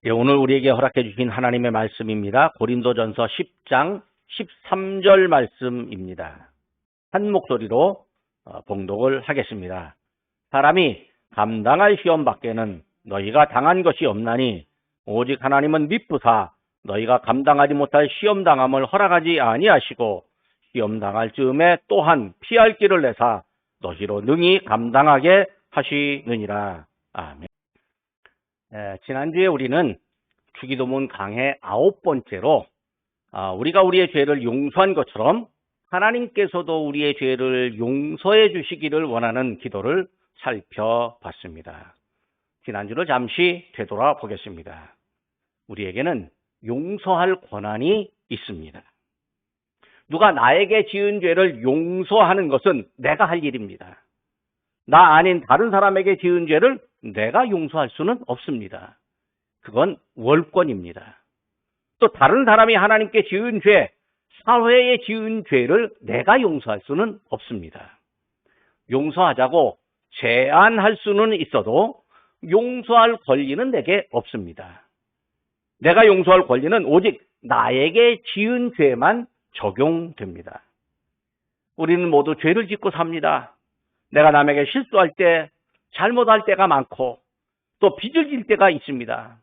예, 오늘 우리에게 허락해 주신 하나님의 말씀입니다. 고린도전서 10장 13절 말씀입니다. 한 목소리로 봉독을 하겠습니다. 사람이 감당할 시험 밖에는 너희가 당한 것이 없나니 오직 하나님은 미쁘사 너희가 감당하지 못할 시험 당함을 허락하지 아니하시고 시험 당할 즈음에 또한 피할 길을 내사 너희로 능히 감당하게 하시느니라. 아멘. 지난주에 우리는 주기도문 강해 9번째로 우리가 우리의 죄를 용서한 것처럼 하나님께서도 우리의 죄를 용서해 주시기를 원하는 기도를 살펴봤습니다. 지난주를 잠시 되돌아 보겠습니다. 우리에게는 용서할 권한이 있습니다. 누가 나에게 지은 죄를 용서하는 것은 내가 할 일입니다. 나 아닌 다른 사람에게 지은 죄를 내가 용서할 수는 없습니다. 그건 월권입니다. 또 다른 사람이 하나님께 지은 죄, 사회에 지은 죄를 내가 용서할 수는 없습니다. 용서하자고 제안할 수는 있어도 용서할 권리는 내게 없습니다. 내가 용서할 권리는 오직 나에게 지은 죄만 적용됩니다. 우리는 모두 죄를 짓고 삽니다. 내가 남에게 실수할 때, 잘못할 때가 많고 또 빚을 질 때가 있습니다.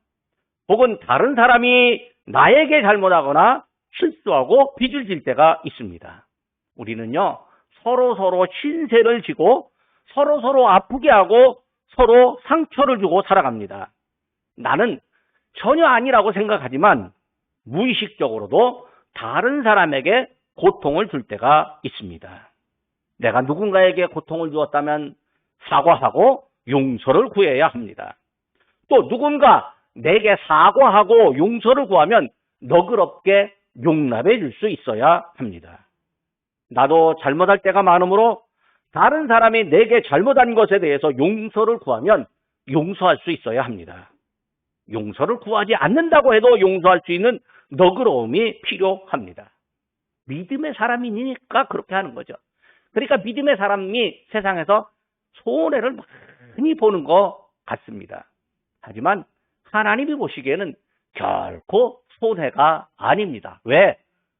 혹은 다른 사람이 나에게 잘못하거나 실수하고 빚을 질 때가 있습니다. 우리는요, 서로 신세를 지고 서로 아프게 하고 서로 상처를 주고 살아갑니다. 나는 전혀 아니라고 생각하지만 무의식적으로도 다른 사람에게 고통을 줄 때가 있습니다. 내가 누군가에게 고통을 주었다면 사과하고 용서를 구해야 합니다. 또 누군가 내게 사과하고 용서를 구하면 너그럽게 용납해 줄 수 있어야 합니다. 나도 잘못할 때가 많으므로 다른 사람이 내게 잘못한 것에 대해서 용서를 구하면 용서할 수 있어야 합니다. 용서를 구하지 않는다고 해도 용서할 수 있는 너그러움이 필요합니다. 믿음의 사람이니까 그렇게 하는 거죠. 그러니까 믿음의 사람이 세상에서 손해를 많이 보는 것 같습니다. 하지만 하나님이 보시기에는 결코 손해가 아닙니다. 왜?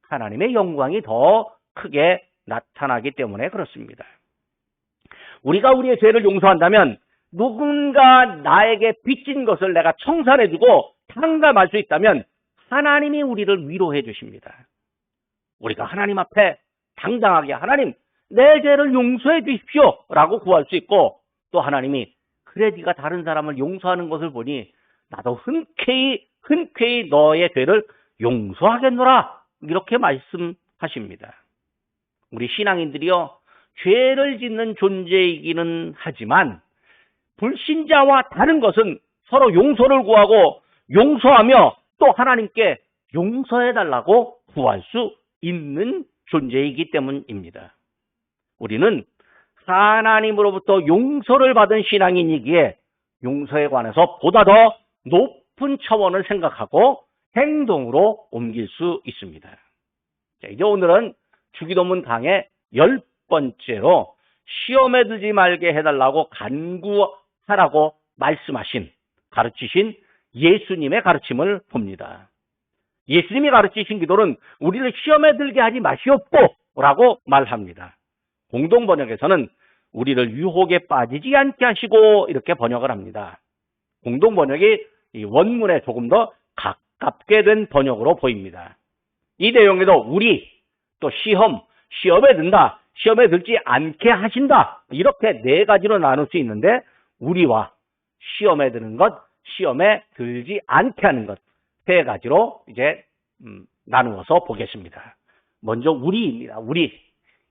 하나님의 영광이 더 크게 나타나기 때문에 그렇습니다. 우리가 우리의 죄를 용서한다면 누군가 나에게 빚진 것을 내가 청산해주고 탕감할 수 있다면 하나님이 우리를 위로해 주십니다. 우리가 하나님 앞에 당당하게 하나님 내 죄를 용서해 주십시오 라고 구할 수 있고, 또 하나님이 그래 네가 다른 사람을 용서하는 것을 보니 나도 흔쾌히 너의 죄를 용서하겠노라 이렇게 말씀하십니다. 우리 신앙인들이요, 죄를 짓는 존재이기는 하지만 불신자와 다른 것은 서로 용서를 구하고 용서하며 또 하나님께 용서해달라고 구할 수 있는 존재이기 때문입니다. 우리는 하나님으로부터 용서를 받은 신앙인이기에 용서에 관해서 보다 더 높은 차원을 생각하고 행동으로 옮길 수 있습니다. 자, 이제 오늘은 주기도문 강의 10번째로 시험에 들지 말게 해달라고 간구하라고 가르치신 예수님의 가르침을 봅니다. 예수님이 가르치신 기도는 우리를 시험에 들게 하지 마시옵고 라고 말합니다. 공동번역에서는 우리를 유혹에 빠지지 않게 하시고 이렇게 번역을 합니다. 공동번역이 이 원문에 조금 더 가깝게 된 번역으로 보입니다. 이 내용에도 우리, 또 시험에 든다, 시험에 들지 않게 하신다, 이렇게 네 가지로 나눌 수 있는데 우리와 시험에 드는 것, 시험에 들지 않게 하는 것, 세 가지로 이제 나누어서 보겠습니다. 먼저 우리입니다.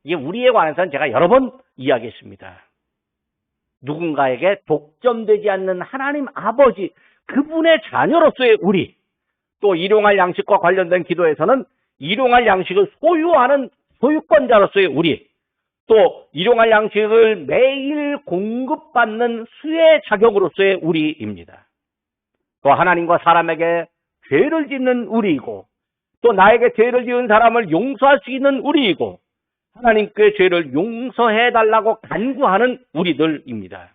이게 우리에 관해서는 제가 여러 번 이야기했습니다. 누군가에게 독점되지 않는 하나님 아버지, 그분의 자녀로서의 우리, 또 일용할 양식과 관련된 기도에서는 일용할 양식을 소유하는 소유권자로서의 우리, 또 일용할 양식을 매일 공급받는 수혜 자격으로서의 우리입니다. 또 하나님과 사람에게 죄를 짓는 우리이고, 또 나에게 죄를 지은 사람을 용서할 수 있는 우리이고, 하나님께 죄를 용서해달라고 간구하는 우리들입니다.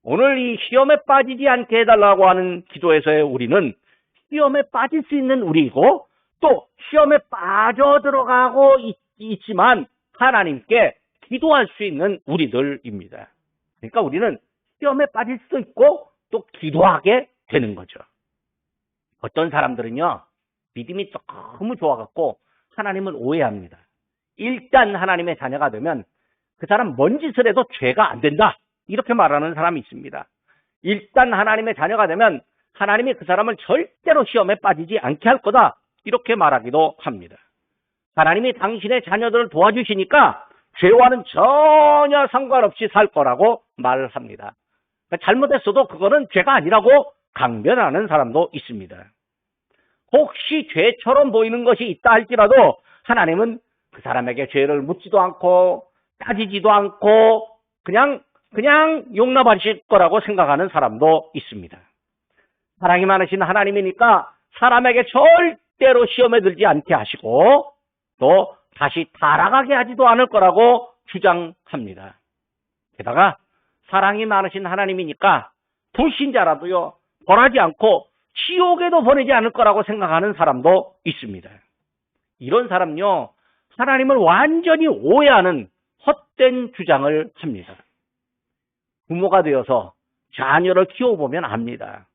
오늘 이 시험에 빠지지 않게 해달라고 하는 기도에서의 우리는 시험에 빠질 수 있는 우리이고 또 시험에 빠져들어가고 있지만 하나님께 기도할 수 있는 우리들입니다. 그러니까 우리는 시험에 빠질 수도 있고 또 기도하게 되는 거죠. 어떤 사람들은요, 믿음이 너무 좋아갖고 하나님을 오해합니다. 일단 하나님의 자녀가 되면 그 사람 뭔 짓을 해도 죄가 안 된다. 이렇게 말하는 사람이 있습니다. 일단 하나님의 자녀가 되면 하나님이 그 사람을 절대로 시험에 빠지지 않게 할 거다. 이렇게 말하기도 합니다. 하나님이 당신의 자녀들을 도와주시니까 죄와는 전혀 상관없이 살 거라고 말을 합니다. 그러니까 잘못했어도 그거는 죄가 아니라고 강변하는 사람도 있습니다. 혹시 죄처럼 보이는 것이 있다 할지라도 하나님은 그 사람에게 죄를 묻지도 않고 따지지도 않고 그냥 용납하실 거라고 생각하는 사람도 있습니다. 사랑이 많으신 하나님이니까 사람에게 절대로 시험에 들지 않게 하시고 또 다시 타락하게 하지도 않을 거라고 주장합니다. 게다가 사랑이 많으신 하나님이니까 불신자라도요, 벌하지 않고 지옥에도 보내지 않을 거라고 생각하는 사람도 있습니다. 이런 사람요, 하나님을 완전히 오해하는 헛된 주장을 합니다. 부모가 되어서 자녀를 키워보면 압니다.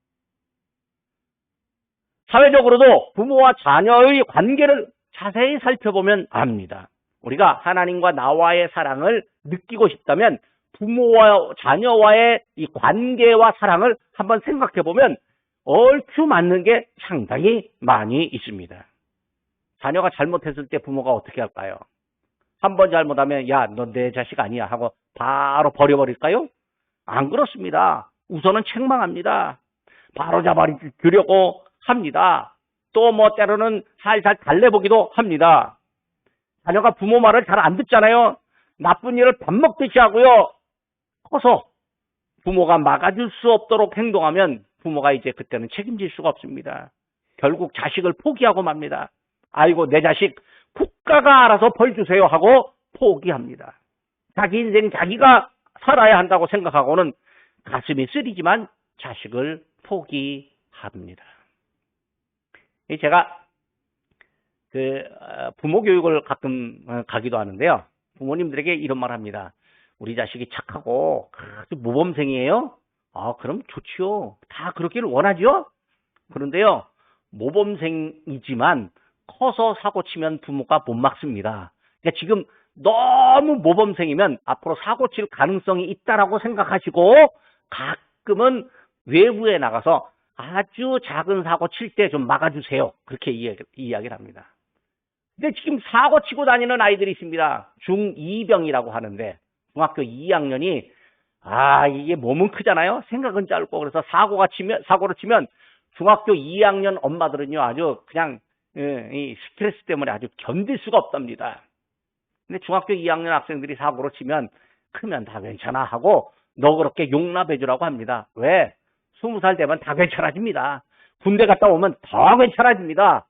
사회적으로도 부모와 자녀의 관계를 자세히 살펴보면 압니다. 우리가 하나님과 나와의 사랑을 느끼고 싶다면 부모와 자녀와의 이 관계와 사랑을 한번 생각해보면 얼추 맞는 게 상당히 많이 있습니다. 자녀가 잘못했을 때 부모가 어떻게 할까요? 한 번 잘못하면 야, 너 내 자식 아니야 하고 바로 버려버릴까요? 안 그렇습니다. 우선은 책망합니다. 바로 잡아주려고 합니다. 또 뭐 때로는 살살 달래보기도 합니다. 자녀가 부모 말을 잘 안 듣잖아요. 나쁜 일을 밥 먹듯이 하고요. 커서 부모가 막아줄 수 없도록 행동하면 부모가 이제 그때는 책임질 수가 없습니다. 결국 자식을 포기하고 맙니다. 아이고 내 자식 국가가 알아서 벌 주세요 하고 포기합니다. 자기 인생 자기가 살아야 한다고 생각하고는 가슴이 쓰리지만 자식을 포기합니다. 제가 부모 교육을 가끔 가기도 하는데요. 부모님들에게 이런 말 합니다. 우리 자식이 착하고 아주 모범생이에요. 아, 그럼 좋지요. 다 그렇기를 원하죠. 그런데요, 모범생이지만 커서 사고 치면 부모가 못 막습니다. 그러니까 지금 너무 모범생이면 앞으로 사고 칠 가능성이 있다라고 생각하시고 가끔은 외부에 나가서 아주 작은 사고 칠 때 좀 막아주세요. 그렇게 이야기를 합니다. 근데 지금 사고 치고 다니는 아이들이 있습니다. 중2병이라고 하는데 중학교 2학년이 이게 몸은 크잖아요. 생각은 짧고 그래서 사고를 치면 중학교 2학년 엄마들은요 아주 그냥 이 스트레스 때문에 아주 견딜 수가 없답니다. 근데 중학교 2학년 학생들이 사고를 치면 크면 다 괜찮아 하고 너그럽게 용납해 주라고 합니다. 왜? 20살 되면 다 괜찮아집니다. 군대 갔다 오면 더 괜찮아집니다.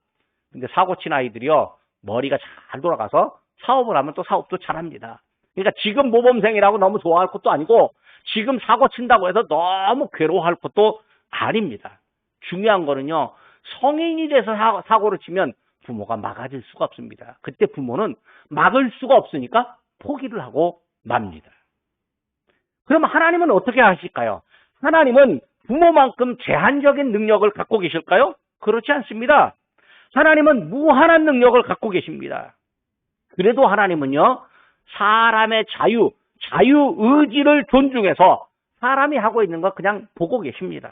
근데 사고 친 아이들이요 머리가 잘 돌아가서 사업을 하면 또 사업도 잘합니다. 그러니까 지금 모범생이라고 너무 좋아할 것도 아니고 지금 사고 친다고 해서 너무 괴로워할 것도 아닙니다. 중요한 거는요, 성인이 돼서 사고를 치면 부모가 막아줄 수가 없습니다. 그때 부모는 막을 수가 없으니까 포기를 하고 맙니다. 그럼 하나님은 어떻게 하실까요? 하나님은 부모만큼 제한적인 능력을 갖고 계실까요? 그렇지 않습니다. 하나님은 무한한 능력을 갖고 계십니다. 그래도 하나님은요, 사람의 자유의지를 존중해서 사람이 하고 있는 거 그냥 보고 계십니다.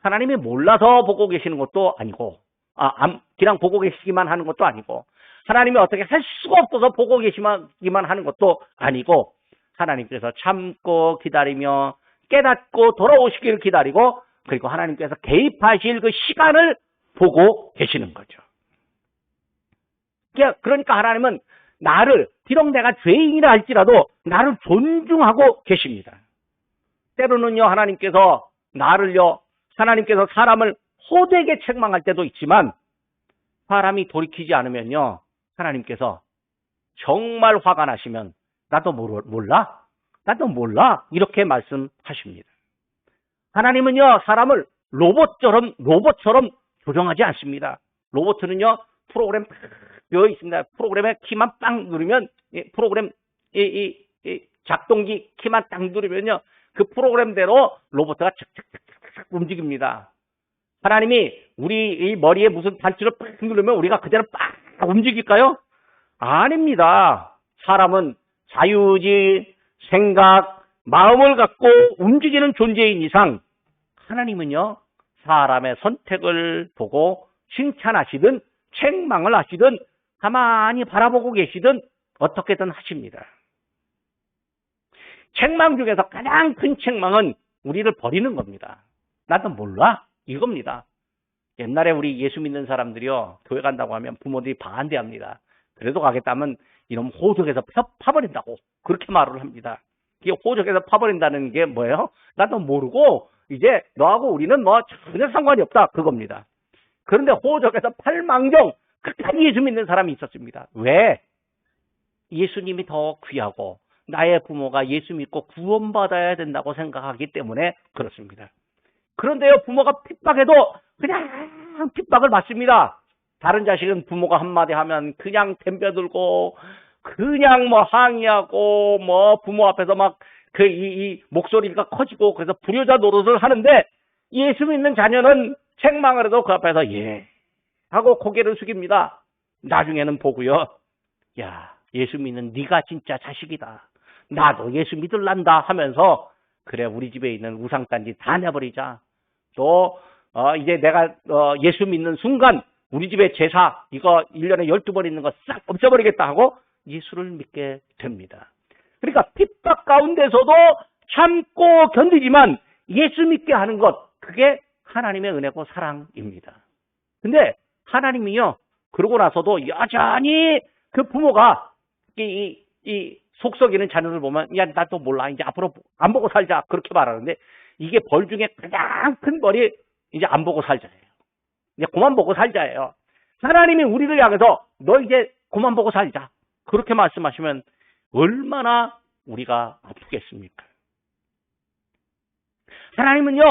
하나님이 몰라서 보고 계시는 것도 아니고, 그냥 보고 계시기만 하는 것도 아니고, 하나님이 어떻게 할 수가 없어서 보고 계시기만 하는 것도 아니고, 하나님께서 참고 기다리며 깨닫고 돌아오시기를 기다리고, 그리고 하나님께서 개입하실 그 시간을 보고 계시는 거죠. 그러니까 하나님은 나를, 비록 내가 죄인이라 할지라도 나를 존중하고 계십니다. 때로는요, 하나님께서 사람을 호되게 책망할 때도 있지만, 사람이 돌이키지 않으면요, 하나님께서 정말 화가 나시면, 나도 몰라? 이렇게 말씀하십니다. 하나님은요, 사람을 로봇처럼 조정하지 않습니다. 로봇은요, 프로그램 되어 있습니다. 프로그램에 키만 빵 누르면, 프로그램, 작동기 키만 딱 누르면요, 그 프로그램대로 로봇가 착착착착 움직입니다. 하나님이 우리 이 머리에 무슨 단추를 팍 누르면 우리가 그대로 빡 움직일까요? 아닙니다. 사람은 자유의지, 생각, 마음을 갖고 움직이는 존재인 이상 하나님은요, 사람의 선택을 보고 칭찬하시든 책망을 하시든 가만히 바라보고 계시든 어떻게든 하십니다. 책망 중에서 가장 큰 책망은 우리를 버리는 겁니다. 나도 몰라? 이겁니다. 옛날에 우리 예수 믿는 사람들이요, 교회 간다고 하면 부모들이 반대합니다. 그래도 가겠다면 이놈 호적에서 파버린다고 그렇게 말을 합니다. 이게 호적에서 파버린다는 게 뭐예요? 나도 모르고 이제 너하고 우리는 뭐 전혀 상관이 없다 그겁니다. 그런데 호적에서 팔망정 끝까지 예수 믿는 사람이 있었습니다. 왜? 예수님이 더 귀하고 나의 부모가 예수 믿고 구원받아야 된다고 생각하기 때문에 그렇습니다. 그런데요, 부모가 핍박해도 그냥 핍박을 받습니다. 다른 자식은 부모가 한마디 하면 그냥 덤벼들고 그냥 뭐 항의하고 뭐 부모 앞에서 막 이 목소리가 커지고 그래서 불효자 노릇을 하는데 예수 믿는 자녀는 책망을 해도 그 앞에서 예 하고 고개를 숙입니다. 나중에는 보고요. 야, 예수 믿는 네가 진짜 자식이다. 나도 예수 믿을란다 하면서 그래 우리 집에 있는 우상단지 다 내버리자. 또 이제 내가 예수 믿는 순간 우리 집에 제사 이거 1년에 12번 있는 거 싹 없애버리겠다 하고 예수를 믿게 됩니다. 그러니까 핍박 가운데서도 참고 견디지만 예수 믿게 하는 것 그게 하나님의 은혜고 사랑입니다. 근데 하나님이요 그러고 나서도 여전히 그 부모가 이 속썩이는 자녀를 보면 야 나도 몰라 이제 앞으로 안 보고 살자 그렇게 말하는데 이게 벌 중에 가장 큰 벌이 이제 안 보고 살자예요. 이제 그만 보고 살자예요. 하나님이 우리를 향해서 너 이제 그만 보고 살자 그렇게 말씀하시면 얼마나 우리가 아프겠습니까? 하나님은요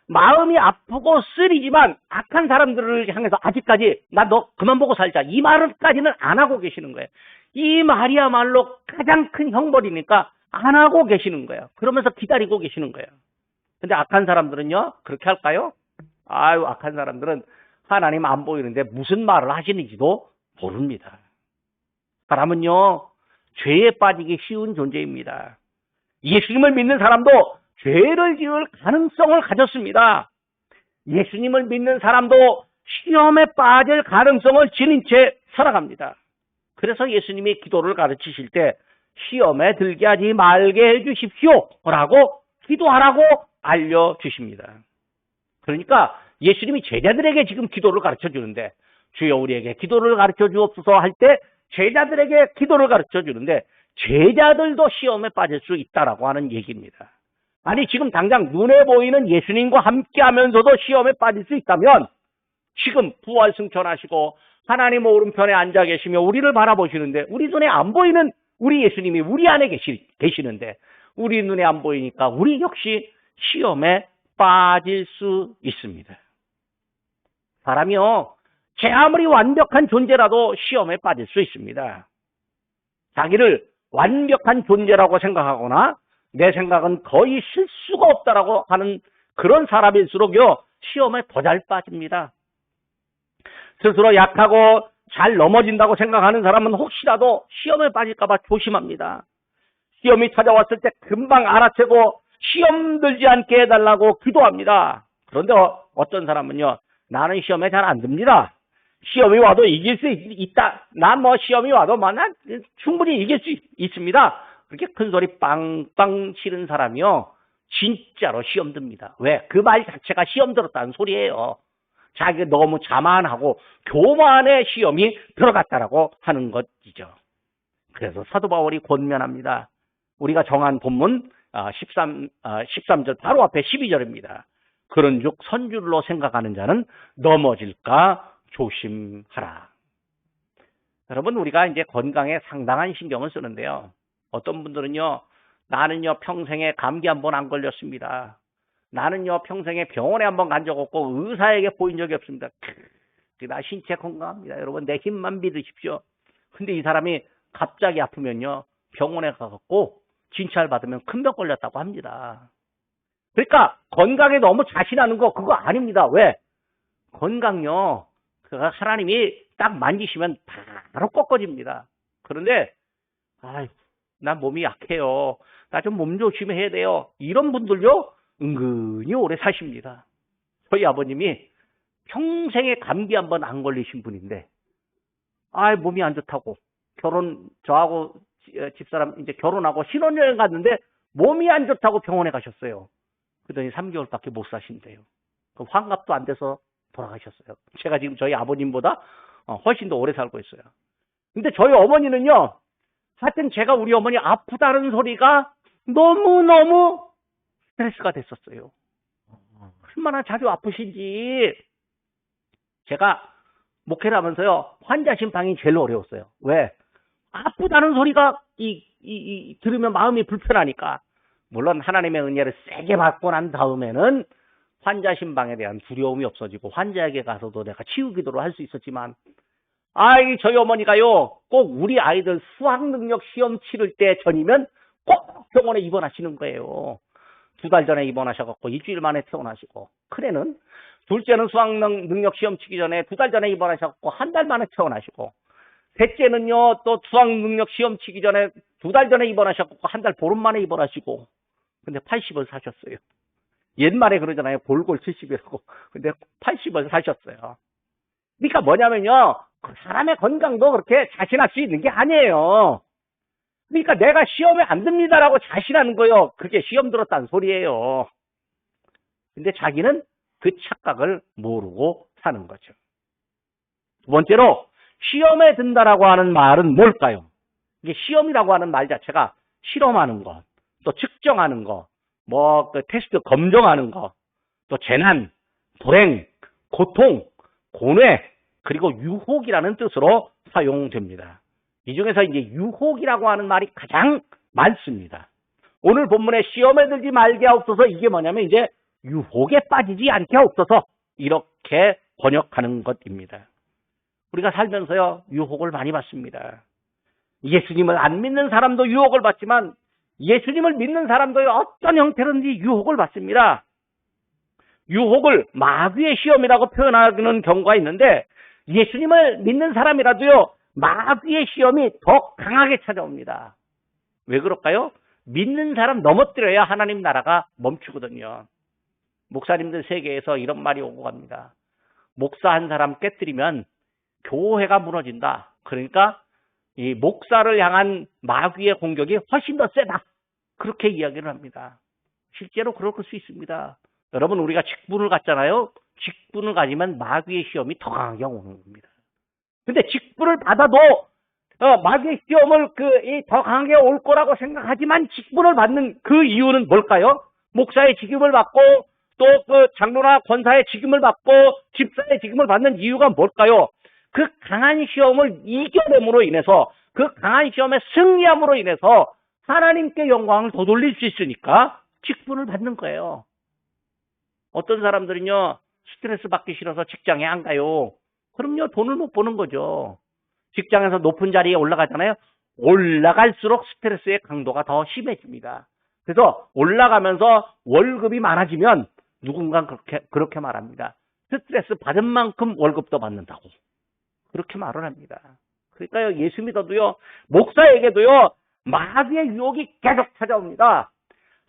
마음이 아프고 쓰리지만 악한 사람들을 향해서 아직까지 나 너 그만 보고 살자 이 말을까지는 안 하고 계시는 거예요. 이 말이야말로 가장 큰 형벌이니까 안 하고 계시는 거예요. 그러면서 기다리고 계시는 거예요. 근데 악한 사람들은요 그렇게 할까요? 아유 악한 사람들은 하나님 안 보이는데 무슨 말을 하시는지도 모릅니다. 사람은요 죄에 빠지기 쉬운 존재입니다. 예수님을 믿는 사람도 죄를 지을 가능성을 가졌습니다. 예수님을 믿는 사람도 시험에 빠질 가능성을 지닌 채 살아갑니다. 그래서 예수님이 기도를 가르치실 때 시험에 들게 하지 말게 해주십시오 라고 기도하라고 알려주십니다. 그러니까 예수님이 제자들에게 지금 기도를 가르쳐 주는데 주여 우리에게 기도를 가르쳐 주옵소서 할 때 제자들에게 기도를 가르쳐 주는데 제자들도 시험에 빠질 수 있다라고 하는 얘기입니다. 아니 지금 당장 눈에 보이는 예수님과 함께 하면서도 시험에 빠질 수 있다면 지금 부활 승천하시고 하나님 오른편에 앉아 계시며 우리를 바라보시는데 우리 눈에 안 보이는 우리 예수님이 우리 안에 계시는데 우리 눈에 안 보이니까 우리 역시 시험에 빠질 수 있습니다. 사람이요 제 아무리 완벽한 존재라도 시험에 빠질 수 있습니다. 자기를 완벽한 존재라고 생각하거나 내 생각은 거의 실수가 없다라고 하는 그런 사람일수록요 시험에 더 잘 빠집니다. 스스로 약하고 잘 넘어진다고 생각하는 사람은 혹시라도 시험에 빠질까 봐 조심합니다. 시험이 찾아왔을 때 금방 알아채고 시험 들지 않게 해달라고 기도합니다. 그런데 어떤 사람은요 나는 시험에 잘 안 듭니다. 시험이 와도 이길 수 있다. 난 뭐 시험이 와도 난 충분히 이길 수 있습니다. 그렇게 큰 소리 빵빵 치는 사람이요 진짜로 시험 듭니다. 왜? 그 말 자체가 시험 들었다는 소리예요. 자기가 너무 자만하고 교만의 시험이 들어갔다라고 하는 것이죠. 그래서 사도 바울이 권면합니다. 우리가 정한 본문 13절 바로 앞에 12절입니다. 그런즉 선줄로 생각하는 자는 넘어질까 조심하라. 여러분 우리가 이제 건강에 상당한 신경을 쓰는데요. 어떤 분들은요 나는요 평생에 감기 한 번 안 걸렸습니다. 나는요 평생에 병원에 한번 간 적 없고 의사에게 보인 적이 없습니다. 나 신체 건강합니다. 여러분 내 힘만 믿으십시오. 근데 이 사람이 갑자기 아프면요 병원에 가갖고 진찰 받으면 큰 병 걸렸다고 합니다. 그러니까 건강에 너무 자신하는 거 그거 아닙니다. 왜? 건강요 그가 하나님이 딱 만지시면 바로 꺾어집니다. 그런데 난 몸이 약해요. 나 좀 몸 조심해야 돼요. 이런 분들요 은근히 오래 사십니다. 저희 아버님이 평생에 감기 한번 안 걸리신 분인데 몸이 안 좋다고 저하고 집사람 이제 결혼하고 신혼여행 갔는데 몸이 안 좋다고 병원에 가셨어요. 그러더니 3개월밖에 못 사신대요. 그 환갑도 안 돼서 돌아가셨어요. 제가 지금 저희 아버님보다 훨씬 더 오래 살고 있어요. 근데 저희 어머니는요 하여튼 제가 우리 어머니 아프다는 소리가 너무너무 스트레스가 됐었어요. 얼마나 자주 아프신지. 제가 목회를 하면서요 환자 심방이 제일 어려웠어요. 왜? 아프다는 소리가 들으면 마음이 불편하니까. 물론 하나님의 은혜를 세게 받고 난 다음에는 환자 심방에 대한 두려움이 없어지고 환자에게 가서도 내가 치유 기도를 할 수 있었지만 저희 어머니가요 꼭 우리 아이들 수학 능력 시험 치를 때 전이면 꼭 병원에 입원하시는 거예요. 2달 전에 입원하셔갖고 일주일 만에 퇴원하시고, 큰애는 둘째는 수학 능력 시험 치기 전에 2달 전에 입원하셔갖고 1달 만에 퇴원하시고, 셋째는요 또 수학 능력 시험 치기 전에 2달 전에 입원하셔갖고 1달 보름 만에 입원하시고, 근데 80을 사셨어요. 옛말에 그러잖아요. 골골 70이라고. 근데 80을 사셨어요. 그러니까 뭐냐면요 사람의 건강도 그렇게 자신할 수 있는 게 아니에요. 그러니까 내가 시험에 안 듭니다라고 자신하는 거요. 그게 시험 들었다는 소리예요. 근데 자기는 그 착각을 모르고 사는 거죠. 두 번째로 시험에 든다라고 하는 말은 뭘까요? 이게 시험이라고 하는 말 자체가 실험하는 것, 또 측정하는 것, 그 테스트 검정하는 것, 또 재난, 불행, 고통, 고뇌, 그리고 유혹이라는 뜻으로 사용됩니다. 이 중에서 이제 유혹이라고 하는 말이 가장 많습니다. 오늘 본문에 시험에 들지 말게 하옵소서, 이게 뭐냐면 이제 유혹에 빠지지 않게 하옵소서, 이렇게 번역하는 것입니다. 우리가 살면서요 유혹을 많이 받습니다. 예수님을 안 믿는 사람도 유혹을 받지만 예수님을 믿는 사람도요 어떤 형태로든지 유혹을 받습니다. 유혹을 마귀의 시험이라고 표현하는 경우가 있는데 예수님을 믿는 사람이라도요 마귀의 시험이 더 강하게 찾아옵니다. 왜 그럴까요? 믿는 사람 넘어뜨려야 하나님 나라가 멈추거든요. 목사님들 세계에서 이런 말이 오고 갑니다. 목사 한 사람 깨뜨리면 교회가 무너진다. 그러니까 이 목사를 향한 마귀의 공격이 훨씬 더 세다. 그렇게 이야기를 합니다. 실제로 그럴 수 있습니다. 여러분 우리가 직분을 갖잖아요. 직분을 가지면 마귀의 시험이 더 강하게 오는 겁니다. 근데 직분을 받아도 마귀의 시험을 더 강하게 올 거라고 생각하지만 직분을 받는 그 이유는 뭘까요? 목사의 직임을 받고 또 그 장로나 권사의 직임을 받고 집사의 직임을 받는 이유가 뭘까요? 그 강한 시험을 이겨냄으로 인해서, 그 강한 시험에 승리함으로 인해서 하나님께 영광을 더 돌릴 수 있으니까 직분을 받는 거예요. 어떤 사람들은요 스트레스 받기 싫어서 직장에 안 가요. 그럼요 돈을 못 버는 거죠. 직장에서 높은 자리에 올라가잖아요. 올라갈수록 스트레스의 강도가 더 심해집니다. 그래서 올라가면서 월급이 많아지면 누군가 그렇게 말합니다. 스트레스 받은 만큼 월급도 받는다고. 그렇게 말을 합니다. 그러니까요 예수 믿어도요 목사에게도요 마귀의 유혹이 계속 찾아옵니다.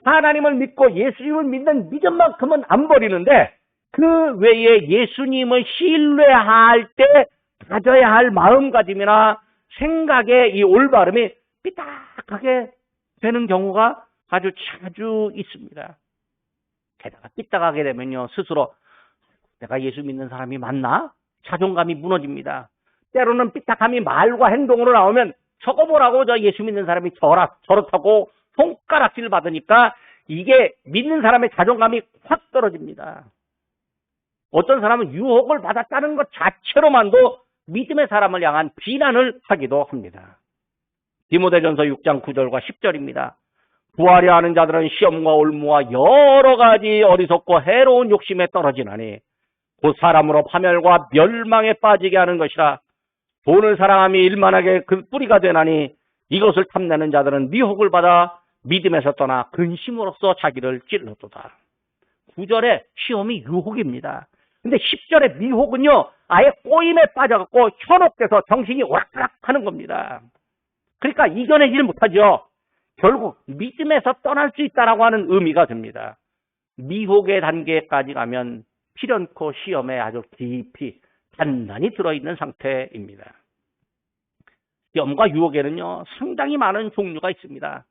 하나님을 믿고 예수님을 믿는 믿음만큼은 안 버리는데 그 외에 예수님을 신뢰할 때 가져야 할 마음가짐이나 생각의 이 올바름이 삐딱하게 되는 경우가 아주 자주 있습니다. 게다가 삐딱하게 되면요 스스로 내가 예수 믿는 사람이 맞나? 자존감이 무너집니다. 때로는 삐딱함이 말과 행동으로 나오면 저거 보라고 저 예수 믿는 사람이 저렇다고 손가락질 받으니까 이게 믿는 사람의 자존감이 확 떨어집니다. 어떤 사람은 유혹을 받았다는 것 자체로만도 믿음의 사람을 향한 비난을 하기도 합니다. 디모데전서 6장 9절과 10절입니다. 구하려 하는 자들은 시험과 올무와 여러 가지 어리석고 해로운 욕심에 떨어지나니 곧 사람으로 파멸과 멸망에 빠지게 하는 것이라. 돈을 사랑함이 일만하게 그 뿌리가 되나니 이것을 탐내는 자들은 미혹을 받아 믿음에서 떠나 근심으로써 자기를 찔러도다. 9절에 시험이 유혹입니다. 근데 10절에 미혹은요, 아예 꼬임에 빠져갖고 현혹돼서 정신이 오락가락 하는 겁니다. 그러니까 이겨내질 못하죠. 결국 믿음에서 떠날 수 있다라고 하는 의미가 됩니다. 미혹의 단계까지 가면 필연코 시험에 아주 깊이 단단히 들어있는 상태입니다. 시험과 유혹에는요, 상당히 많은 종류가 있습니다.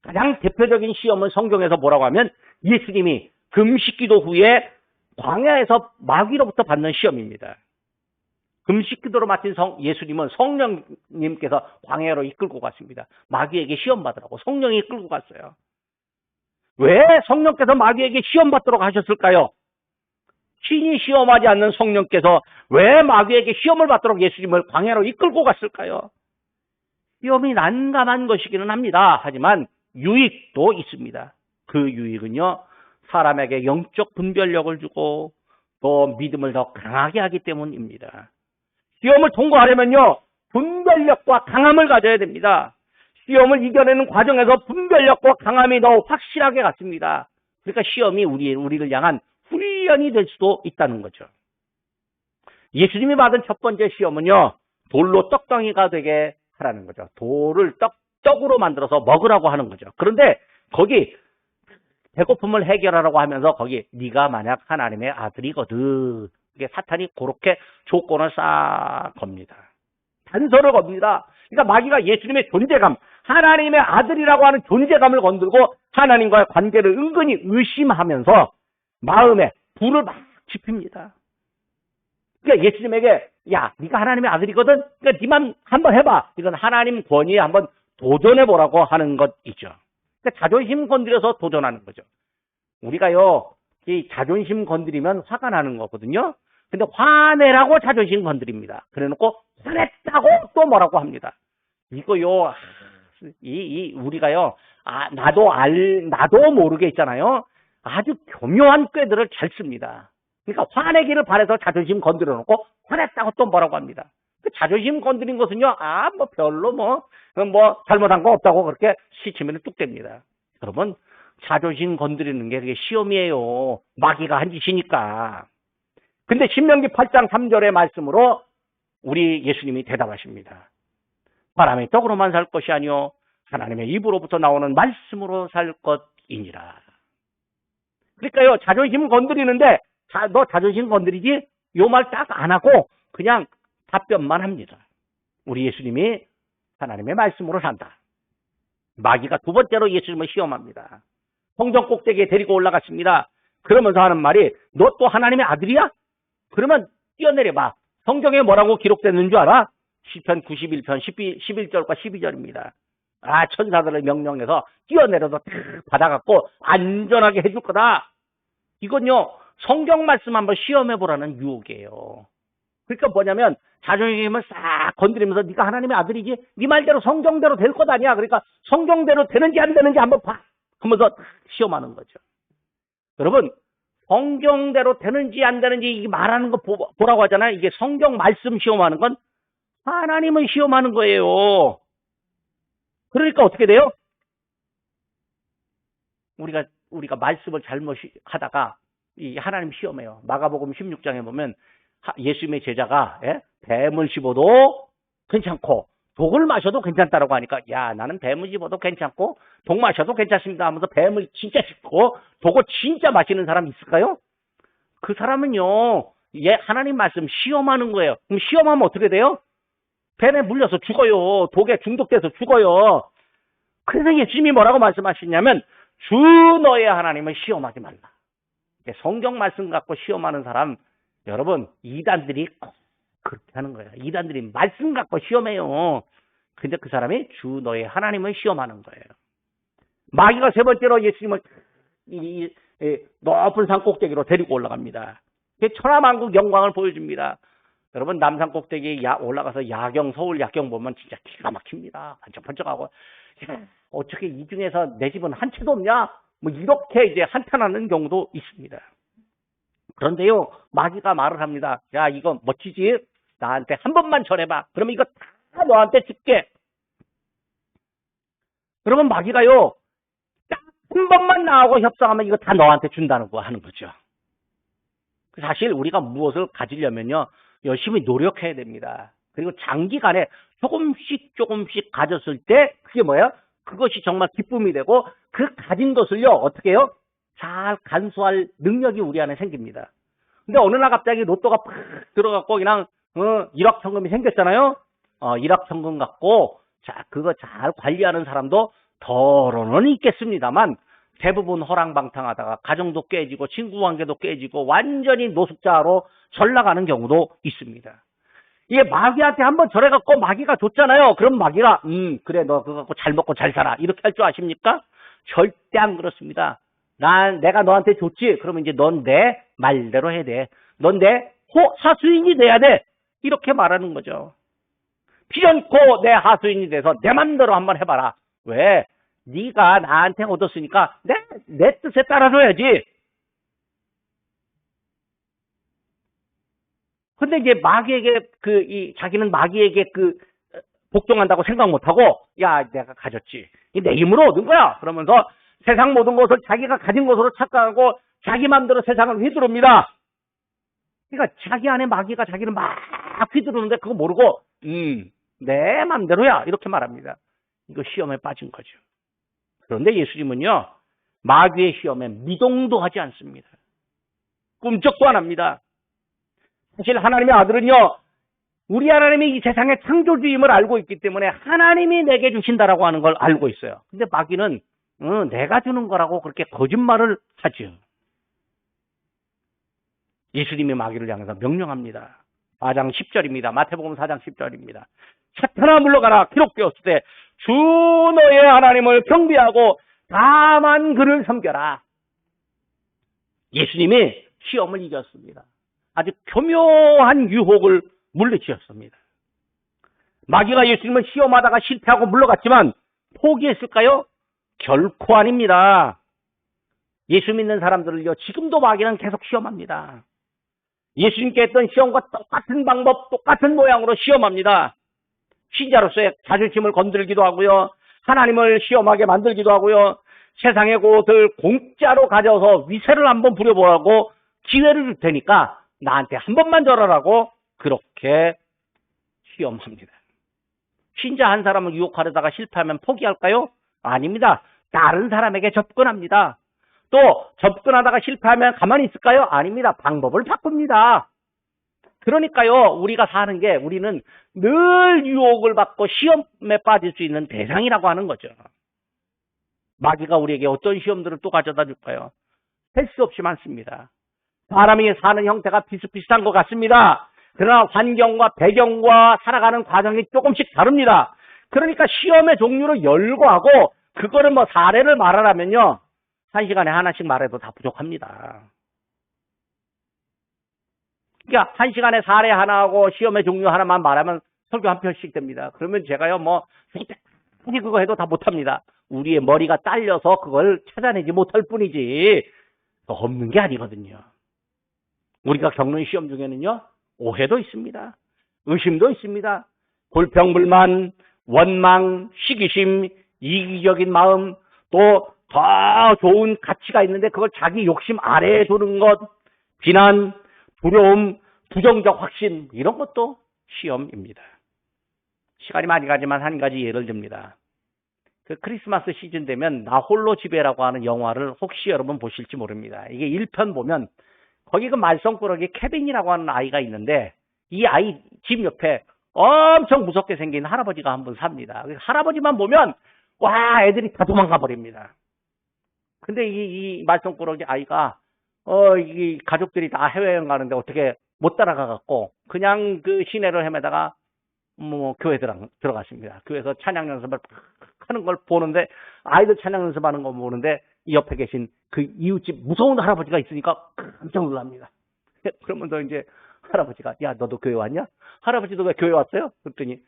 가장 대표적인 시험은 성경에서 뭐라고 하면 예수님이 금식기도 후에 광야에서 마귀로부터 받는 시험입니다. 금식기도로 마친 예수님은 성령님께서 광야로 이끌고 갔습니다. 마귀에게 시험 받으라고 성령이 이끌고 갔어요. 왜 성령께서 마귀에게 시험 받도록 하셨을까요? 신이 시험하지 않는 성령께서 왜 마귀에게 시험을 받도록 예수님을 광야로 이끌고 갔을까요? 시험이 난감한 것이기는 합니다. 하지만 유익도 있습니다. 그 유익은요, 사람에게 영적 분별력을 주고 또 믿음을 더 강하게 하기 때문입니다. 시험을 통과하려면요, 분별력과 강함을 가져야 됩니다. 시험을 이겨내는 과정에서 분별력과 강함이 더 확실하게 갖습니다. 그러니까 시험이 우리를 향한 훈련이 될 수도 있다는 거죠. 예수님이 받은 첫 번째 시험은요, 돌로 떡덩이가 되게 하라는 거죠. 돌을 떡으로 만들어서 먹으라고 하는 거죠. 그런데 거기 배고픔을 해결하라고 하면서 거기 네가 만약 하나님의 아들이거든, 이게 사탄이 그렇게 조건을 쌓아 겁니다. 단서를 겁니다. 그러니까 마귀가 예수님의 존재감, 하나님의 아들이라고 하는 존재감을 건들고 하나님과의 관계를 은근히 의심하면서 마음에 불을 막 지핍니다. 그러니까 예수님에게 야, 네가 하나님의 아들이거든, 그러니까 네만 한번 해봐. 이건 하나님 권위에 한번 도전해보라고 하는 것이죠. 그러니까 자존심 건드려서 도전하는 거죠. 우리가요, 이 자존심 건드리면 화가 나는 거거든요. 근데 화내라고 자존심 건드립니다. 그래 놓고 화냈다고 또 뭐라고 합니다. 이거요, 우리가요, 나도 모르게 있잖아요. 아주 교묘한 꾀들을 잘 씁니다. 그러니까 화내기를 바래서 자존심 건드려 놓고 화냈다고 또 뭐라고 합니다. 그 자존심 건드린 것은요, 별로 잘못한 거 없다고 그렇게 시치면 뚝 됩니다. 여러분, 자존심 건드리는 게 그게 시험이에요. 마귀가 한 짓이니까. 근데 신명기 8장 3절의 말씀으로 우리 예수님이 대답하십니다. 사람의 떡으로만 살 것이 아니요 하나님의 입으로부터 나오는 말씀으로 살 것이니라. 그러니까요, 자존심 건드리는데 너 자존심 건드리지? 요 말 딱 안 하고 그냥 답변만 합니다. 우리 예수님이 하나님의 말씀으로 산다. 마귀가 두 번째로 예수님을 시험합니다. 성전 꼭대기에 데리고 올라갔습니다. 그러면서 하는 말이 너 또 하나님의 아들이야? 그러면 뛰어내려봐. 성경에 뭐라고 기록됐는 줄 알아? 시편 91편 11절과 12절입니다. 천사들을 명령해서 뛰어내려서 받아갖고 안전하게 해줄 거다. 이건요, 성경 말씀 한번 시험해보라는 유혹이에요. 그러니까 뭐냐면 자존심을 싹 건드리면서 네가 하나님의 아들이지? 네 말대로 성경대로 될 것 아니야. 그러니까 성경대로 되는지 안 되는지 한번 봐 하면서 시험하는 거죠. 여러분, 성경대로 되는지 안 되는지 이 말하는 거 보라고 하잖아요. 이게 성경 말씀 시험하는 건 하나님을 시험하는 거예요. 그러니까 어떻게 돼요? 우리가 말씀을 잘못 하다가 이 하나님 시험해요. 마가복음 16장에 보면 예수님의 제자가 뱀을 씹어도 괜찮고 독을 마셔도 괜찮다라고 하니까 야, 나는 뱀을 씹어도 괜찮고 독 마셔도 괜찮습니다 하면서 뱀을 진짜 씹고 독을 진짜 마시는 사람 있을까요? 그 사람은요, 하나님 말씀 시험하는 거예요. 그럼 시험하면 어떻게 돼요? 뱀에 물려서 죽어요. 독에 중독돼서 죽어요. 그래서 예수님이 뭐라고 말씀하시냐면 주 너의 하나님을 시험하지 말라. 성경 말씀 갖고 시험하는 사람, 여러분, 이단들이 그렇게 하는 거예요. 이단들이 말씀 갖고 시험해요. 근데 그 사람이 주 너의 하나님을 시험하는 거예요. 마귀가 세 번째로 예수님을 이 높은 산 꼭대기로 데리고 올라갑니다. 천하만국 영광을 보여줍니다. 여러분 남산 꼭대기 올라가서 야경, 서울 야경 보면 진짜 기가 막힙니다. 번쩍번쩍하고 어떻게 이 중에서 내 집은 한 채도 없냐? 뭐 이렇게 이제 한탄하는 경우도 있습니다. 그런데요, 마귀가 말을 합니다. 야, 이거 멋지지? 나한테 한 번만 전해봐. 그러면 이거 다 너한테 줄게. 그러면 마귀가요, 딱 한 번만 나하고 협상하면 이거 다 너한테 준다는 거 하는 거죠. 사실 우리가 무엇을 가지려면요, 열심히 노력해야 됩니다. 그리고 장기간에 조금씩 가졌을 때 그게 뭐예요? 그것이 정말 기쁨이 되고 그 가진 것을요, 어떻게 해요? 잘 간수할 능력이 우리 안에 생깁니다. 근데 어느 날 갑자기 로또가 팍 들어갔고 그냥 일확천금이 생겼잖아요. 일확천금 갖고 자 그거 잘 관리하는 사람도 더러는 있겠습니다만 대부분 허랑방탕하다가 가정도 깨지고 친구관계도 깨지고 완전히 노숙자로 전락하는 경우도 있습니다. 이게 마귀한테 한번 절해갖고 마귀가 줬잖아요. 그럼 마귀가 그래 너 그거 갖고 잘 먹고 잘 살아 이렇게 할 줄 아십니까? 절대 안 그렇습니다. 내가 너한테 줬지. 그러면 이제 넌 내 말대로 해야 돼. 넌 내 하수인이 돼야 돼. 이렇게 말하는 거죠. 피전코 내 하수인이 돼서 내 맘대로 한번 해봐라. 왜? 네가 나한테 얻었으니까 내 뜻에 따라줘야지. 근데 이제 마귀에게 자기는 마귀에게 복종한다고 생각 못하고 야 내가 가졌지. 내 힘으로 얻은 거야. 그러면서 세상 모든 것을 자기가 가진 것으로 착각하고 자기 마음대로 세상을 휘두릅니다. 그러니까 자기 안에 마귀가 자기를 막 휘두르는데 그거 모르고 내 마음대로야 이렇게 말합니다. 이거 시험에 빠진 거죠. 그런데 예수님은요. 마귀의 시험에 미동도 하지 않습니다. 꿈쩍도 안 합니다. 사실 하나님의 아들은요. 우리 하나님이 이 세상의 창조주임을 알고 있기 때문에 하나님이 내게 주신다라고 하는 걸 알고 있어요. 근데 마귀는 내가 주는 거라고 그렇게 거짓말을 하죠. 예수님이 마귀를 향해서 명령합니다. 4장 10절입니다. 마태복음 4장 10절입니다. 사탄아 물러가라. 기록되었을 때 주 너의 하나님을 경배하고 다만 그를 섬겨라. 예수님이 시험을 이겼습니다. 아주 교묘한 유혹을 물리치셨습니다. 마귀가 예수님을 시험하다가 실패하고 물러갔지만 포기했을까요? 결코 아닙니다. 예수 믿는 사람들을요, 지금도 마귀는 계속 시험합니다. 예수님께 했던 시험과 똑같은 방법, 똑같은 모양으로 시험합니다. 신자로서의 자존심을 건들기도 하고요. 하나님을 시험하게 만들기도 하고요. 세상의 것을 공짜로 가져서 위세를 한번 부려보라고 기회를 줄 테니까 나한테 한 번만 절하라고 그렇게 시험합니다. 신자 한 사람을 유혹하려다가 실패하면 포기할까요? 아닙니다. 다른 사람에게 접근합니다. 또 접근하다가 실패하면 가만히 있을까요? 아닙니다. 방법을 바꿉니다. 그러니까요. 우리가 사는 게 우리는 늘 유혹을 받고 시험에 빠질 수 있는 대상이라고 하는 거죠. 마귀가 우리에게 어떤 시험들을 또 가져다 줄까요? 할 수 없이 많습니다. 사람이 사는 형태가 비슷비슷한 것 같습니다. 그러나 환경과 배경과 살아가는 과정이 조금씩 다릅니다. 그러니까 시험의 종류를 열거하고 그거를 사례를 말하라면요. 1시간에 하나씩 말해도 다 부족합니다. 그러니까 1시간에 사례 하나하고 시험의 종류 하나만 말하면 설교 한 편씩 됩니다. 그러면 제가요 그거 해도 다 못합니다. 우리의 머리가 딸려서 그걸 찾아내지 못할 뿐이지 없는 게 아니거든요. 우리가 겪는 시험 중에는요. 오해도 있습니다. 의심도 있습니다. 불평불만, 원망, 시기심, 이기적인 마음, 또 더 좋은 가치가 있는데 그걸 자기 욕심 아래에 두는 것, 비난, 두려움, 부정적 확신 이런 것도 시험입니다. 시간이 많이 가지만 한 가지 예를 듭니다. 크리스마스 시즌 되면 나 홀로 집에라고 하는 영화를 혹시 여러분 보실지 모릅니다. 이게 1편 보면 거기 말썽꾸러기 케빈이라고 하는 아이가 있는데 이 아이 집 옆에 엄청 무섭게 생긴 할아버지가 한 분 삽니다. 할아버지만 보면 와 애들이 다 도망가 버립니다. 근데 이 말썽꾸러기 아이가 이 가족들이 다 해외여행 가는데 어떻게 못 따라가 갖고 그냥 그 시내를 헤매다가 교회 들어갔습니다. 교회에서 찬양 연습을 하는 걸 보는데 아이들 찬양 연습하는 거 보는데 이 옆에 계신 그 이웃집 무서운 할아버지가 있으니까 깜짝 놀랍니다. 그러면서 이제 할아버지가 야 너도 교회 왔냐? 할아버지도 왜 교회 왔어요? 그랬더니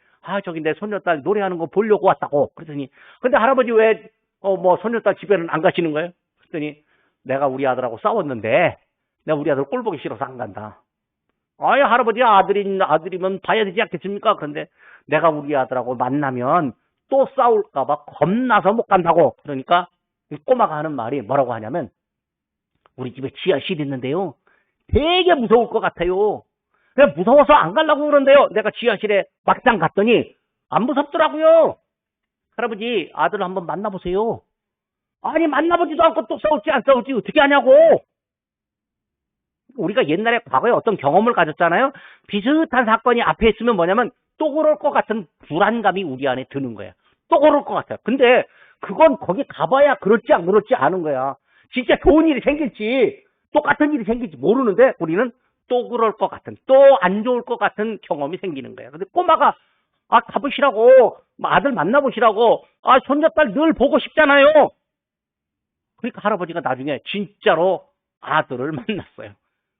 저기 내 손녀딸 노래하는 거 보려고 왔다고. 그랬더니 근데 할아버지 왜 뭐 손녀딸 집에는 안 가시는 거예요? 그랬더니 내가 우리 아들하고 싸웠는데 내가 우리 아들 꼴 보기 싫어서 안 간다. 아이 할아버지 아들이면 봐야 되지 않겠습니까? 그런데 내가 우리 아들하고 만나면 또 싸울까 봐 겁나서 못 간다고. 그러니까 이 꼬마가 하는 말이 뭐라고 하냐면 우리 집에 지하실 있는데요. 되게 무서울 것 같아요. 그냥 무서워서 안 가려고 그러는데요. 내가 지하실에 막상 갔더니 안 무섭더라고요. 할아버지 아들을 한번 만나보세요. 아니 만나보지도 않고 또 싸울지 안 싸울지 어떻게 하냐고. 우리가 옛날에 과거에 어떤 경험을 가졌잖아요. 비슷한 사건이 앞에 있으면 뭐냐면 또 그럴 것 같은 불안감이 우리 안에 드는 거야. 또 그럴 것 같아요. 근데 그건 거기 가봐야 그렇지 안 그렇지 않은 거야. 진짜 좋은 일이 생길지 똑같은 일이 생길지 모르는데 우리는 또 그럴 것 같은 또 안 좋을 것 같은 경험이 생기는 거야. 근데 꼬마가 가보시라고 아들 만나보시라고 손녀딸 늘 보고 싶잖아요. 그러니까 할아버지가 나중에 진짜로 아들을 만났어요.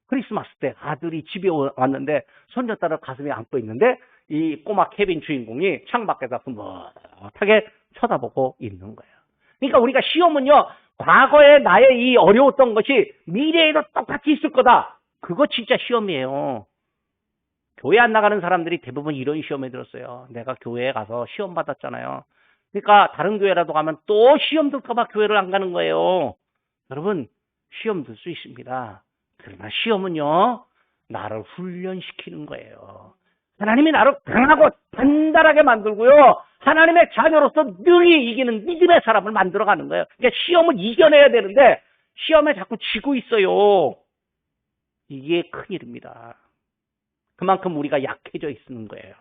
크리스마스 때 아들이 집에 왔는데 손녀딸을 가슴에 안고 있는데 이 꼬마 케빈 주인공이 창밖에서 흐뭇하게 쳐다보고 있는 거예요. 그러니까 우리가 시험은요. 과거에 나의 이 어려웠던 것이 미래에도 똑같이 있을 거다. 그거 진짜 시험이에요. 교회 안 나가는 사람들이 대부분 이런 시험에 들었어요. 내가 교회에 가서 시험 받았잖아요. 그러니까 다른 교회라도 가면 또 시험 들까 봐 교회를 안 가는 거예요. 여러분 시험 들 수 있습니다. 그러나 시험은요. 나를 훈련시키는 거예요. 하나님이 나를 강하고 단단하게 만들고요. 하나님의 자녀로서 능히 이기는 믿음의 사람을 만들어가는 거예요. 그러니까 시험을 이겨내야 되는데 시험에 자꾸 지고 있어요. 이게 큰일입니다. 그만큼 우리가 약해져 있는 거예요.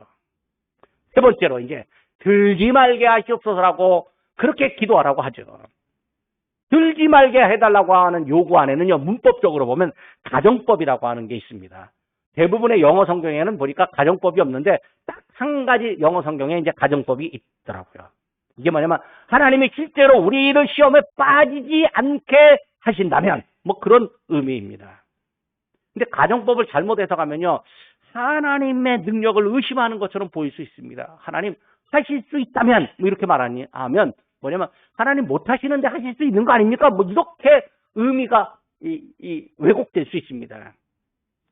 세 번째로 이제 들지 말게 하시옵소서라고 그렇게 기도하라고 하죠. 들지 말게 해달라고 하는 요구 안에는요. 문법적으로 보면 가정법이라고 하는 게 있습니다. 대부분의 영어 성경에는 보니까 가정법이 없는데 딱 한 가지 영어 성경에 이제 가정법이 있더라고요. 이게 뭐냐면 하나님이 실제로 우리를 시험에 빠지지 않게 하신다면 뭐 그런 의미입니다. 근데 가정법을 잘못 해석하면요. 하나님의 능력을 의심하는 것처럼 보일 수 있습니다. 하나님 하실 수 있다면 뭐 이렇게 말하면 뭐냐면 하나님 못 하시는데 하실 수 있는 거 아닙니까? 뭐 이렇게 의미가 왜곡될 수 있습니다.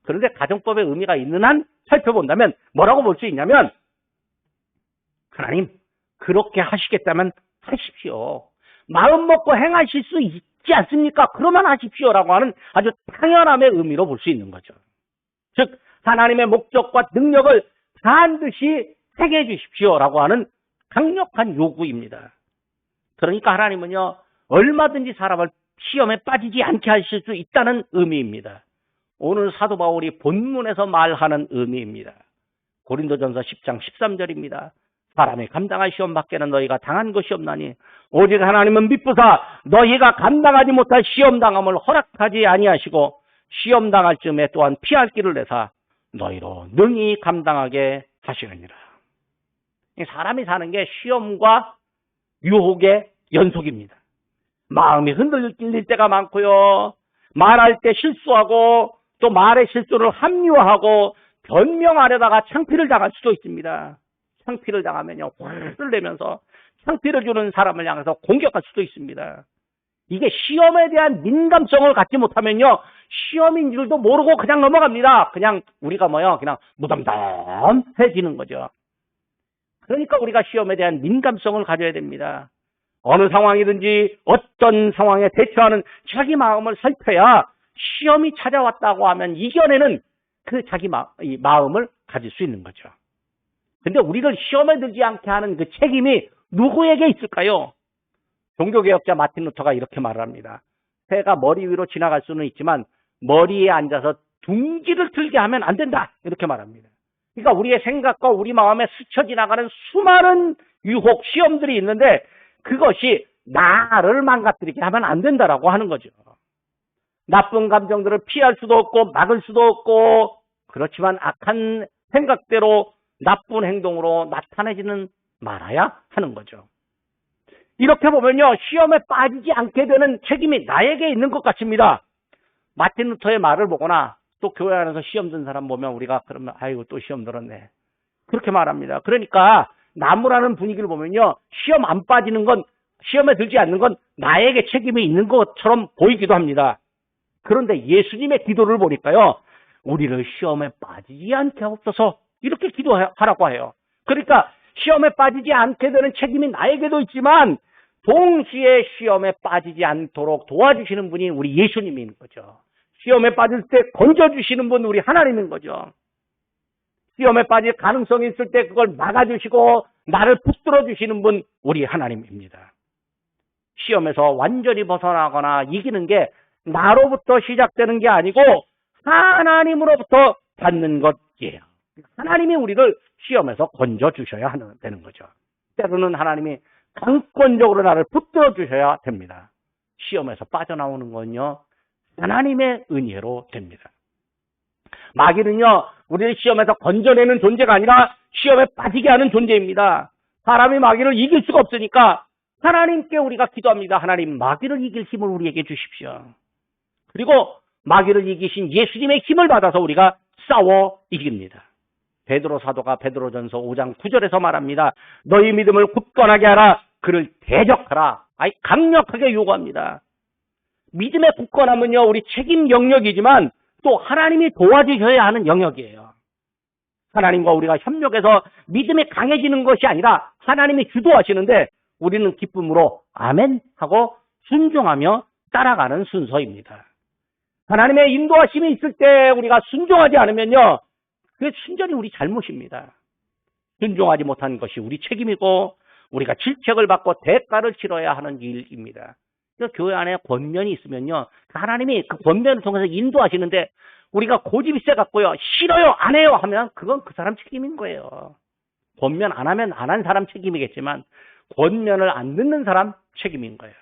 그런데 가정법의 의미가 있는 한 살펴본다면 뭐라고 볼 수 있냐면 하나님 그렇게 하시겠다면 하십시오. 마음 먹고 행하실 수 있지 않습니까? 그러면 하십시오라고 하는 아주 당연함의 의미로 볼 수 있는 거죠. 즉 하나님의 목적과 능력을 반드시 행해 주십시오라고 하는 강력한 요구입니다. 그러니까 하나님은요. 얼마든지 사람을 시험에 빠지지 않게 하실 수 있다는 의미입니다. 오늘 사도 바울이 본문에서 말하는 의미입니다. 고린도전서 10장 13절입니다. 사람이 감당할 시험 밖에는 너희가 당한 것이 없나니 오직 하나님은 미쁘사 너희가 감당하지 못할 시험 당함을 허락하지 아니하시고 시험 당할 즈음에 또한 피할 길을 내사 너희로 능히 감당하게 하시느니라. 사람이 사는 게 시험과 유혹의 연속입니다. 마음이 흔들릴 때가 많고요. 말할 때 실수하고 또 말의 실수를 합리화하고 변명하려다가 창피를 당할 수도 있습니다. 창피를 당하면요. 화를 내면서 창피를 주는 사람을 향해서 공격할 수도 있습니다. 이게 시험에 대한 민감성을 갖지 못하면요. 시험인 줄도 모르고 그냥 넘어갑니다. 그냥 우리가 그냥 무덤덤해지는 거죠. 그러니까 우리가 시험에 대한 민감성을 가져야 됩니다. 어느 상황이든지 어떤 상황에 대처하는 자기 마음을 살펴야 시험이 찾아왔다고 하면 이겨내는 그 자기 마음을 가질 수 있는 거죠. 근데 우리를 시험에 들지 않게 하는 그 책임이 누구에게 있을까요? 종교개혁자 마틴 루터가 이렇게 말을 합니다. 새가 머리 위로 지나갈 수는 있지만 머리에 앉아서 둥지를 틀게 하면 안 된다. 이렇게 말합니다. 그러니까 우리의 생각과 우리 마음에 스쳐 지나가는 수많은 유혹, 시험들이 있는데 그것이 나를 망가뜨리게 하면 안 된다라고 하는 거죠. 나쁜 감정들을 피할 수도 없고 막을 수도 없고 그렇지만 악한 생각대로 나쁜 행동으로 나타내지는 말아야 하는 거죠. 이렇게 보면요. 시험에 빠지지 않게 되는 책임이 나에게 있는 것 같습니다. 마틴 루터의 말을 보거나 또 교회 안에서 시험 든 사람 보면 우리가 그러면 아이고 또 시험 들었네. 그렇게 말합니다. 그러니까 나무라는 분위기를 보면요. 시험 안 빠지는 건, 시험에 들지 않는 건 나에게 책임이 있는 것처럼 보이기도 합니다. 그런데 예수님의 기도를 보니까요. 우리를 시험에 빠지지 않게 하옵소서 이렇게 기도하라고 해요. 그러니까 시험에 빠지지 않게 되는 책임이 나에게도 있지만 동시에 시험에 빠지지 않도록 도와주시는 분이 우리 예수님인 거죠. 시험에 빠질 때 건져주시는 분 우리 하나님인 거죠. 시험에 빠질 가능성이 있을 때 그걸 막아주시고 나를 붙들어 주시는 분 우리 하나님입니다. 시험에서 완전히 벗어나거나 이기는 게 나로부터 시작되는 게 아니고 하나님으로부터 받는 것이에요. 하나님이 우리를 시험에서 건져주셔야 되는 거죠. 때로는 하나님이 강권적으로 나를 붙들어 주셔야 됩니다. 시험에서 빠져나오는 건요. 하나님의 은혜로 됩니다. 마귀는요. 우리를 시험에서 건져내는 존재가 아니라 시험에 빠지게 하는 존재입니다. 사람이 마귀를 이길 수가 없으니까 하나님께 우리가 기도합니다. 하나님 마귀를 이길 힘을 우리에게 주십시오. 그리고 마귀를 이기신 예수님의 힘을 받아서 우리가 싸워 이깁니다. 베드로 사도가 베드로전서 5장 9절에서 말합니다. 너희 믿음을 굳건하게 하라. 그를 대적하라. 강력하게 요구합니다. 믿음의 굳건함은요. 우리 책임 영역이지만 또 하나님이 도와주셔야 하는 영역이에요. 하나님과 우리가 협력해서 믿음이 강해지는 것이 아니라 하나님이 주도하시는데 우리는 기쁨으로 아멘 하고 순종하며 따라가는 순서입니다. 하나님의 인도하심이 있을 때 우리가 순종하지 않으면요. 그게 순전히 우리 잘못입니다. 순종하지 못한 것이 우리 책임이고 우리가 질책을 받고 대가를 치러야 하는 일입니다. 교회 안에 권면이 있으면요. 하나님이 그 권면을 통해서 인도하시는데 우리가 고집이 세갖고요. 싫어요, 안 해요 하면 그건 그 사람 책임인 거예요. 권면 안 하면 안 한 사람 책임이겠지만 권면을 안 듣는 사람 책임인 거예요.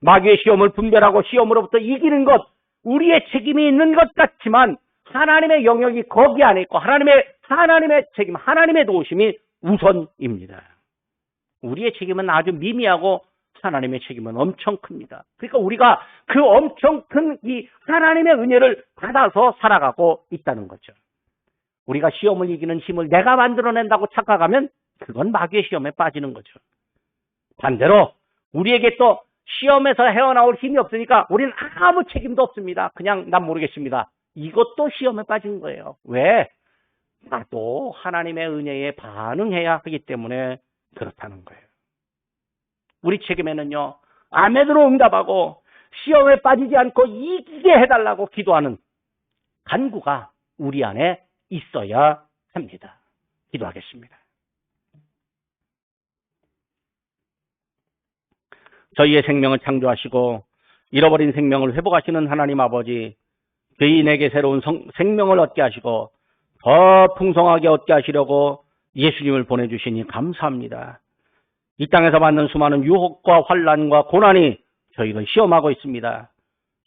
마귀의 시험을 분별하고 시험으로부터 이기는 것, 우리의 책임이 있는 것 같지만 하나님의 영역이 거기 안에 있고 하나님의 책임, 하나님의 도우심이 우선입니다. 우리의 책임은 아주 미미하고 하나님의 책임은 엄청 큽니다. 그러니까 우리가 그 엄청 큰 이 하나님의 은혜를 받아서 살아가고 있다는 거죠. 우리가 시험을 이기는 힘을 내가 만들어낸다고 착각하면 그건 마귀의 시험에 빠지는 거죠. 반대로 우리에게 또 시험에서 헤어나올 힘이 없으니까 우리는 아무 책임도 없습니다. 그냥 난 모르겠습니다. 이것도 시험에 빠진 거예요. 왜? 나도 하나님의 은혜에 반응해야 하기 때문에 그렇다는 거예요. 우리 책임에는요. 아멘으로 응답하고 시험에 빠지지 않고 이기게 해달라고 기도하는 간구가 우리 안에 있어야 합니다. 기도하겠습니다. 저희의 생명을 창조하시고 잃어버린 생명을 회복하시는 하나님 아버지, 죄인에게 새로운 생명을 얻게 하시고 더 풍성하게 얻게 하시려고 예수님을 보내주시니 감사합니다. 이 땅에서 받는 수많은 유혹과 환난과 고난이 저희를 시험하고 있습니다.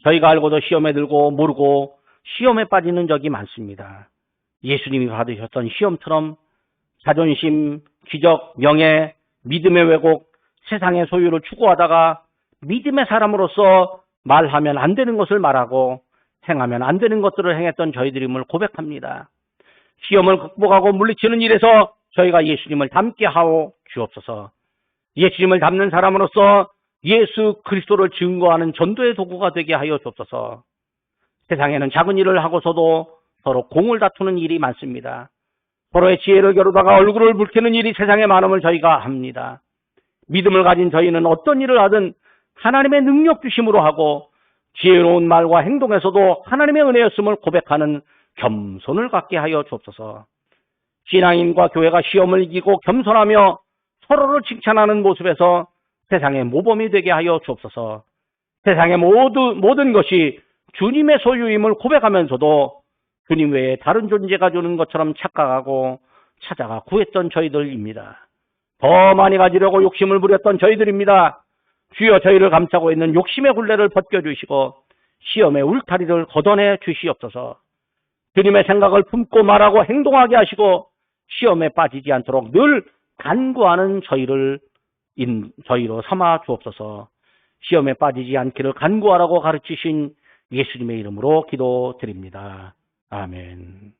저희가 알고도 시험에 들고 모르고 시험에 빠지는 적이 많습니다. 예수님이 받으셨던 시험처럼 자존심, 기적, 명예, 믿음의 왜곡, 세상의 소유를 추구하다가 믿음의 사람으로서 말하면 안 되는 것을 말하고 행하면 안 되는 것들을 행했던 저희들임을 고백합니다. 시험을 극복하고 물리치는 일에서 저희가 예수님을 닮게 하오 주옵소서. 예수님을 닮는 사람으로서 예수 그리스도를 증거하는 전도의 도구가 되게 하여 주옵소서. 세상에는 작은 일을 하고서도 서로 공을 다투는 일이 많습니다. 서로의 지혜를 겨루다가 얼굴을 붉히는 일이 세상에 많음을 저희가 합니다. 믿음을 가진 저희는 어떤 일을 하든 하나님의 능력 주심으로 하고 지혜로운 말과 행동에서도 하나님의 은혜였음을 고백하는 겸손을 갖게 하여 주옵소서. 신앙인과 교회가 시험을 이기고 겸손하며 서로를 칭찬하는 모습에서 세상의 모범이 되게 하여 주옵소서. 세상의 모든 것이 주님의 소유임을 고백하면서도 주님 외에 다른 존재가 주는 것처럼 착각하고 찾아가 구했던 저희들입니다. 더 많이 가지려고 욕심을 부렸던 저희들입니다. 주여 저희를 감싸고 있는 욕심의 굴레를 벗겨주시고 시험의 울타리를 걷어내 주시옵소서. 주님의 생각을 품고 말하고 행동하게 하시고 시험에 빠지지 않도록 늘 간구하는 저희로 삼아 주옵소서. 시험에 빠지지 않기를 간구하라고 가르치신 예수님의 이름으로 기도드립니다. 아멘.